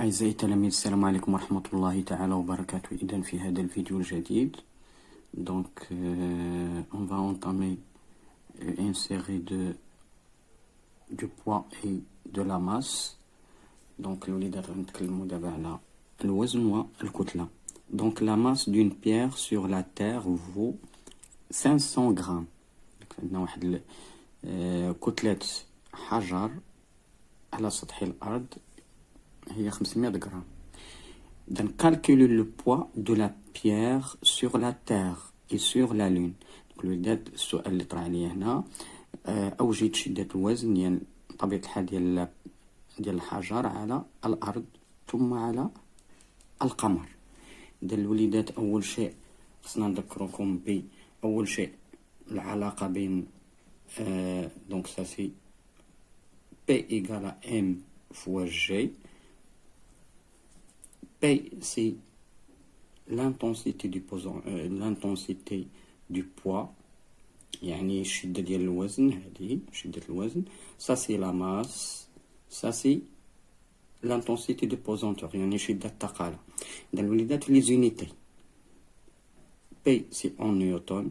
أعزائي التلاميذ السلام عليكم ورحمة الله تعالى وبركاته. إذن في هذا الفيديو الجديد on va entamer une série du poids et de la masse. Donc الوليدات غنتكلموا دابا على الوزن والكتلة. Donc la masse d'une pierre sur la terre vaut 500 grammes. عندنا واحد كتلة حجر على سطح الأرض هي 500 غرام. Donc calculer le poids de la pierre sur la terre et sur la lune. Donc الوليدات السؤال اللي طرح عليا هنا أوجد شدة الوزن ديال طبيعة الحال ديال الحجر على الأرض ثم على القمر. إذا الوليدات أول شيء خصنا نذكركم بأول شيء العلاقة بين donc ça c'est P égale à M fois G. P c'est l'intensité du poids يعني شدة ديال الوزن هذه شدة الوزن. Ça c'est la masse. Ça c'est l'intensité du pesanteur يعني شدة الثقالة. إذا الوليدات في les unités P c'est en newton.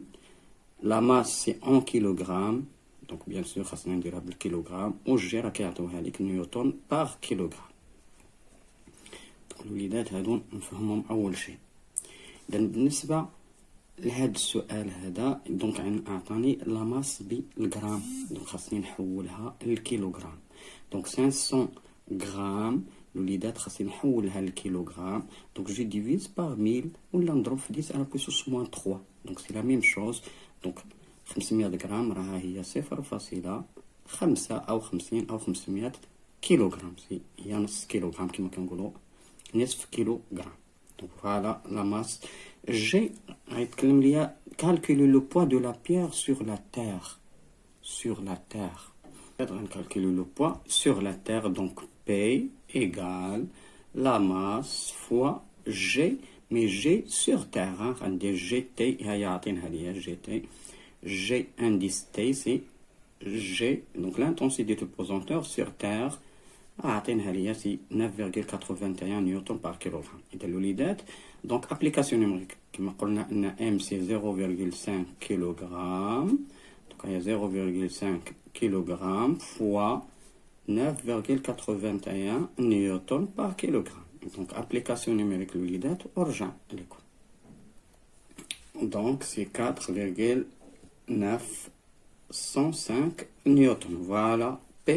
La masse c'est en kilogramme. Donc bien sûr خاصنا نديرها بالكيلوغرام والجي راه كيعطيوها لك نيوتن بار كيلوغرام. الوليدات هادو نفهمهم اول شيء. اذا بالنسبه لهذا السؤال هذا دونك اعطاني لا ماس بالغرام، دونك خاصني نحولها للكيلوغرام. دونك 500 غرام الوليدات خاصني نحولها للكيلوغرام. دونك جي ديفيز بار 1000 ولا نضرب في 10 على بويسوس موان 3. دونك سي لا ميم شوز. دونك 500 غرام راها هي 0.5 أو 50 أو 500 كيلوغرام. هي نص كيلوغرام كما كنقولوا نصف كيلوغرام. دونك فوالا لا ماس. جي غيتكلم ليا calculer le poids de la pierre sur la terre. Sur la terre. غنكالكولي لو poids sur la terre. Donc P égale la masse fois G. Mais G sur terre غندير GT هي عاطينها ليا GT. G indice T c'est G, donc l'intensité du pesanteur sur terre عاطينها ليا سي 9.81 نيوتن بار كيلوغرام. إذا الوليدات دونك ابليكاسيون نيميريك كما قلنا ان ام سي 0.5 كيلوغرام. دونك هي 0.5 كيلوغرام فوا 9.81 نيوتن بار كيلوغرام. دونك ابليكاسيون نيميريك الوليدات ورجع لكم. دونك سي 4.905 newtons. Voilà P,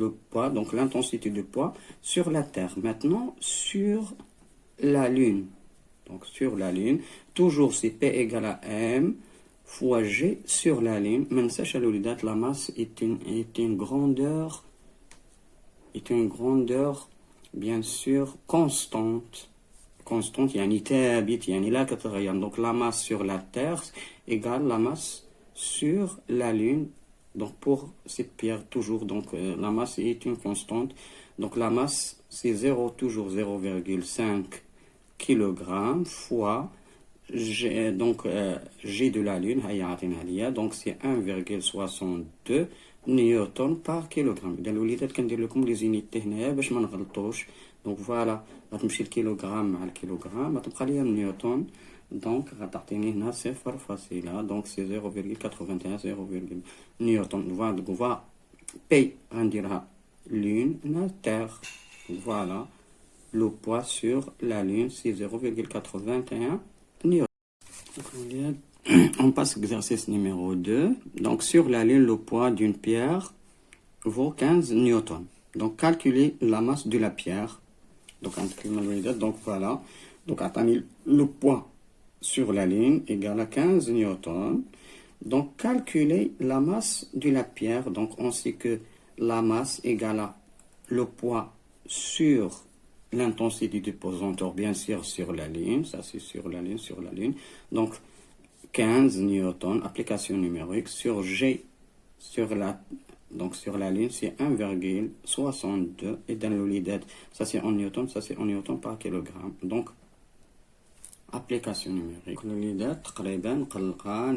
le poids, donc l'intensité du poids sur la Terre. Maintenant, sur la Lune. Donc, sur la Lune, toujours c'est P égale à M fois G sur la Lune. Maintenant, la masse est une grandeur, bien sûr, constante. Constante, يعني ثابت يعني لا كتغير. Donc, la masse sur la Terre égale la masse sur la Lune. Donc pour cette pierre toujours donc la masse est une constante. Donc la masse c'est 0 toujours 0.5 kg fois G, donc G de la Lune donc c'est 1.62 نيوتن بار كيلوغرام. اذا الوليدات كندير لكم لي زينيتي هنايا باش ما نغلطوش. دونك فوالا غتمشي الكيلوغرام مع الكيلوغرام غتبقى ليا النيوتن. دونك غتعطيني هنا 0.0 دونك سي 0.81 0. نيوتن. فوالا بي غنديرها لون هنا تير. فوالا لو بوا سور لا لون سي 0.81 نيوتن. On passe à l'exercice numéro 2. Donc, sur la Lune, le poids d'une pierre vaut 15 newtons. Donc, calculer la masse de la pierre. Donc, voilà. Donc, attendez, le poids sur la Lune égale à 15 newtons. Donc, calculer la masse de la pierre. Donc, on sait que la masse égale à le poids sur l'intensité du pesanteur, bien sûr, sur la Lune. Ça, c'est sur la Lune. Donc, 15 newtons, application numérique sur G sur la Lune, c'est 1.62 et dans l'olidette, ça c'est en newton, par kilogramme. Donc, application numérique. L'olidette, تقريبا قلقة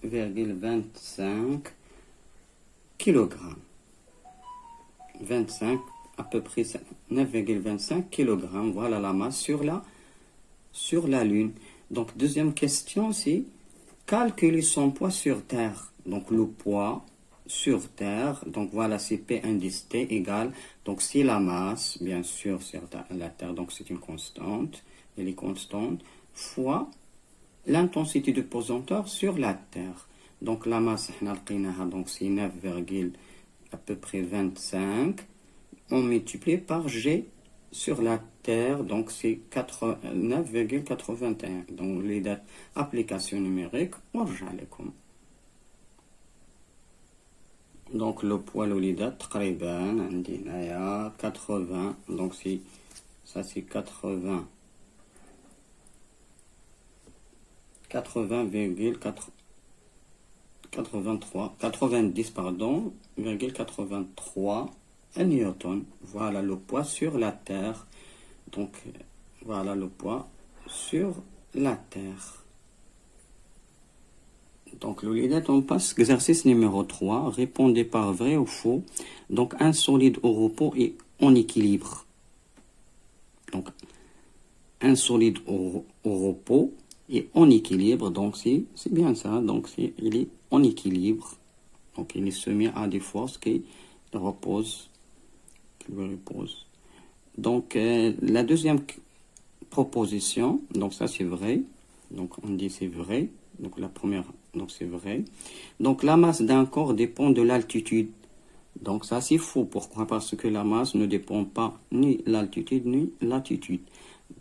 9.25 kg. 25 à peu près 9,25 kg. Voilà la masse sur la Lune. Donc, deuxième question, c'est calculer son poids sur Terre. Donc, le poids sur Terre, donc voilà, c'est P indice T égale, donc c'est la masse, bien sûr, sur la Terre, donc c'est une constante, elle est constante, fois l'intensité de pesanteur sur la Terre. Donc la masse, donc c'est 9, à peu près 25, on multiplie par G sur la Terre, donc c'est 9,81. Donc les dates application numérique, donc le poids l'olida تقريبا عندنا 80, donc ça c'est 80 90 pardon, 83 newton. Voilà le poids sur la Terre. Donc voilà le poids sur la Terre. Donc, l'olidat, on passe exercice numéro 3. Répondez par vrai ou faux. Donc, un solide au repos et en équilibre. Donc, un solide au repos et en équilibre. Donc, c'est bien ça. Donc, il est en équilibre. Donc, il est soumis à des forces qui le reposent. Donc, la deuxième proposition, donc ça c'est vrai. Donc, on dit c'est vrai. Donc, la première, donc c'est vrai. Donc, la masse d'un corps dépend de l'altitude. Donc, ça c'est faux. Pourquoi? Parce que la masse ne dépend pas ni l'altitude ni latitude.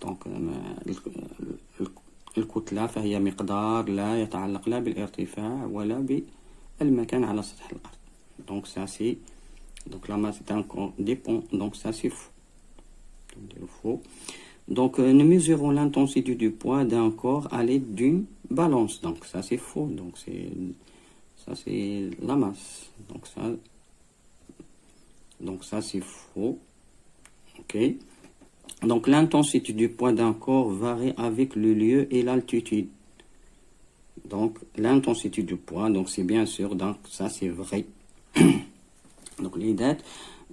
Donc, الكتلة فهي مقدار لا يتعلق لا بالارتفاع ولا بالمكان على سطح الأرض. Donc, ça c'est, donc la masse d'un corps dépend. Donc, ça c'est faux. Faux. Donc, nous mesurons l'intensité du poids d'un corps à l'aide d'une balance. Donc, ça c'est faux. Donc, ça c'est la masse. Donc, ça c'est faux. Ok. Donc, l'intensité du poids d'un corps varie avec le lieu et l'altitude. Donc, l'intensité du poids, donc c'est bien sûr, donc ça c'est vrai. Donc, les dates,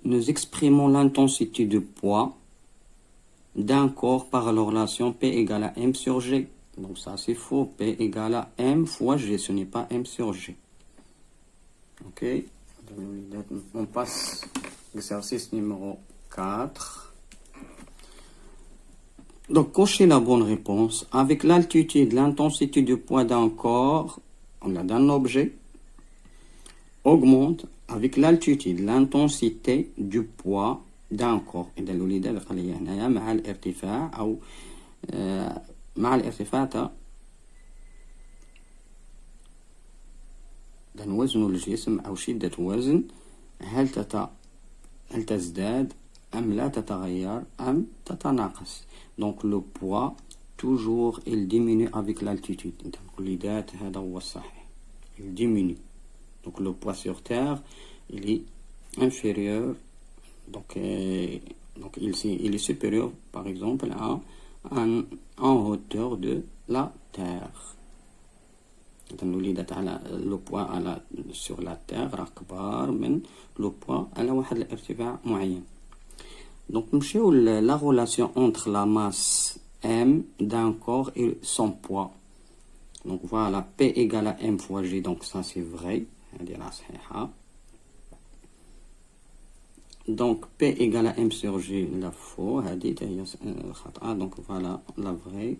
nous exprimons l'intensité du poids d'un corps par la relation P égale à M sur G. Donc ça c'est faux. P égale à M fois G. Ce n'est pas M sur G. Ok. On passe à l'exercice numéro 4. Donc cochez la bonne réponse. Avec l'altitude, l'intensité du poids d'un corps, d'un objet, augmente avec l'altitude, l'intensité du poids d'un corps. إذا الوليدة اللي قال لي هنايا مع الارتفاع أو مع الارتفاع وزن الجسم أو شدة وزن هل تزداد أم لا تتغير أم تتناقص. Donc le poids toujours il diminue avec l'altitude. Donc الوليدات هذا هو الصحيح. Il diminue. Donc le poids sur Terre il est inférieur. Donc il est supérieur, par exemple, en hauteur de la Terre. Le poids sur la Terre أكبر من le poids على واحد الارتفاع معين. Donc نمشيو la relation entre la masse M d'un corps et son poids. Donc voilà, P égale à M fois G. Donc ça c'est vrai. Donc P égale à M sur G, la faux. Donc voilà la vraie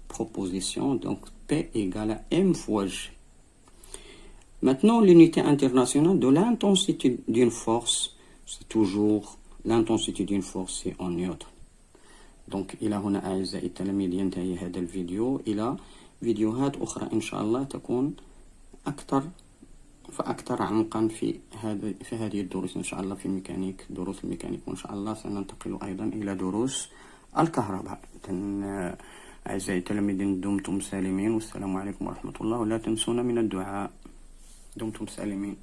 proposition. Donc P égale à M fois G. Maintenant, l'unité internationale de l'intensité d'une force, c'est toujours l'intensité d'une force, c'est en newton. Donc إلى هنا أعزائي التلاميذ ينتهي هذا الفيديو. إلى فيديوهات أخرى إن شاء الله تكون فأكثر عمقا في هذه الدروس إن شاء الله في الميكانيك، دروس الميكانيك. وإن شاء الله سننتقل أيضا إلى دروس الكهرباء. أعزائي التلاميذ دمتم سالمين والسلام عليكم ورحمة الله، ولا تنسونا من الدعاء. دمتم سالمين.